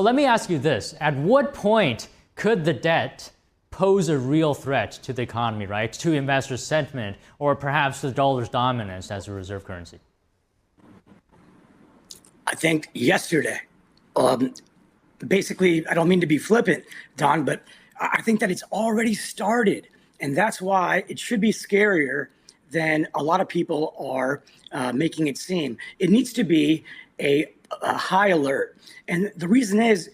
Let me ask you this. At what point could the debt pose a real threat to the economy, right? To investor sentiment, or perhaps the dollar's dominance as a reserve currency? I think yesterday. Basically, I don't mean to be flippant, Don, but I think that it's already started. And that's why it should be scarier than a lot of people are making it seem. It needs to be a high alert. And the reason is,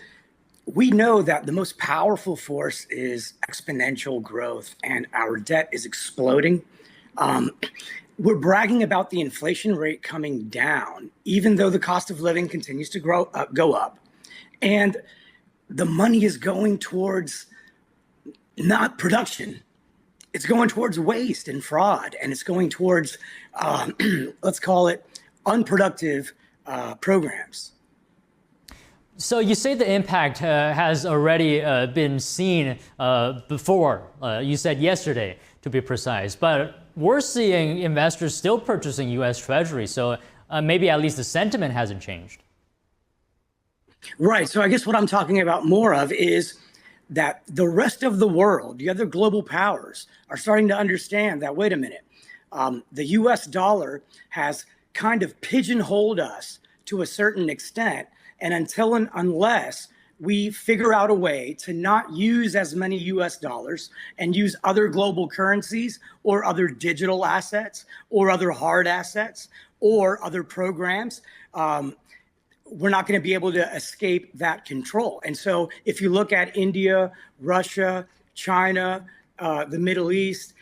we know that the most powerful force is exponential growth, and our debt is exploding. We're bragging about the inflation rate coming down, even though the cost of living continues to go up. And the money is going towards not production. It's going towards waste and fraud, and it's going towards, let's call it, unproductive programs. So you say the impact has already been seen before. You said yesterday, to be precise. But we're seeing investors still purchasing U.S. Treasury. So maybe at least the sentiment hasn't changed. Right. So I guess what I'm talking about more of is that the rest of the world, the other global powers, are starting to understand that, wait a minute, the U.S. dollar has kind of pigeonholed us to a certain extent. And until and unless we figure out a way to not use as many US dollars and use other global currencies or other digital assets or other hard assets or other programs, we're not going to be able to escape that control. And so if you look at India, Russia, China, the Middle East,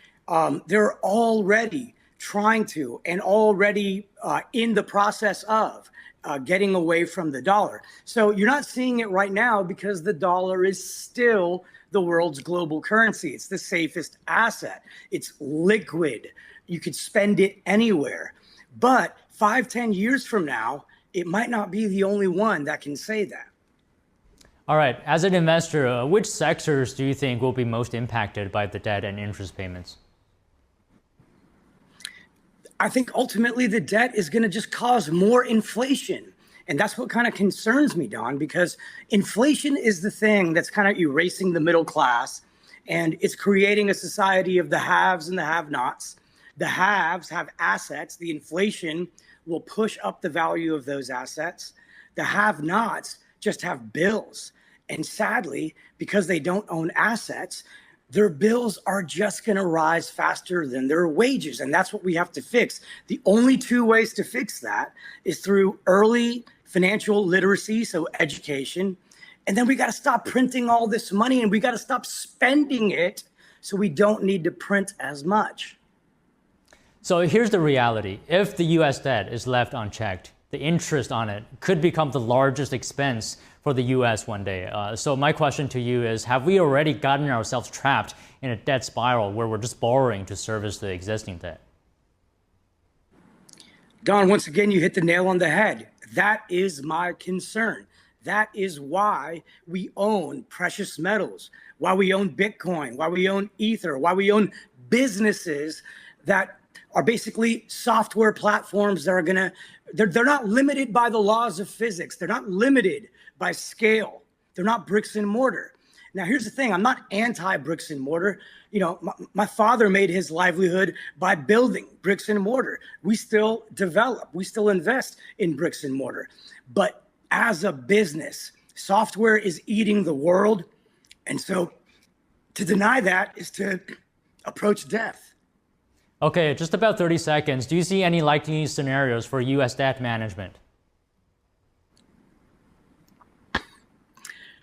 they're already trying to and already in the process of getting away from the dollar. So you're not seeing it right now because the dollar is still the world's global currency. It's the safest asset. It's liquid. You could spend it anywhere. But 5-10 years from now, it might not be the only one that can say that. All right. As an investor, which sectors do you think will be most impacted by the debt and interest payments? I think ultimately the debt is going to just cause more inflation. And that's what kind of concerns me, Don, because inflation is the thing that's kind of erasing the middle class, and it's creating a society of the haves and the have-nots. The haves have assets. The inflation will push up the value of those assets. The have-nots just have bills. And sadly, because they don't own assets, their bills are just going to rise faster than their wages. And that's what we have to fix. The only two ways to fix that is through early financial literacy, so education. And then we got to stop printing all this money, and we got to stop spending it so we don't need to print as much. So here's the reality. If the U.S. debt is left unchecked, the interest on it could become the largest expense for the U.S. one day. So my question to you is, have we already gotten ourselves trapped in a debt spiral where we're just borrowing to service the existing debt? Don, once again, you hit the nail on the head. That is my concern. That is why we own precious metals, why we own Bitcoin, why we own Ether, why we own businesses that are basically software platforms that are going to, they're not limited by the laws of physics. They're not limited by scale. They're not bricks and mortar. Now, here's the thing. I'm not anti bricks and mortar. You know, my father made his livelihood by building bricks and mortar. We still develop. We still invest in bricks and mortar. But as a business, software is eating the world. And so to deny that is to approach death. Okay, just about 30 seconds. Do you see any likely scenarios for U.S. debt management?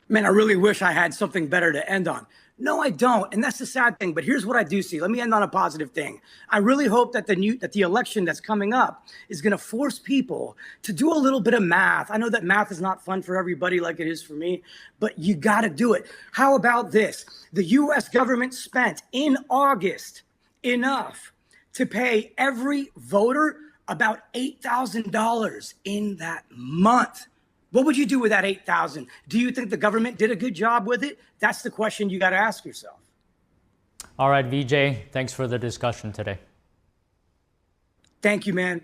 Man, I really wish I had something better to end on. No, I don't. And that's the sad thing. But here's what I do see. Let me end on a positive thing. I really hope that the election that's coming up is going to force people to do a little bit of math. I know that math is not fun for everybody like it is for me, but you got to do it. How about this? The U.S. government spent in August enough to pay every voter about $8,000 in that month. What would you do with that $8,000? Do you think the government did a good job with it? That's the question you got to ask yourself. All right, Vijay, thanks for the discussion today. Thank you, man.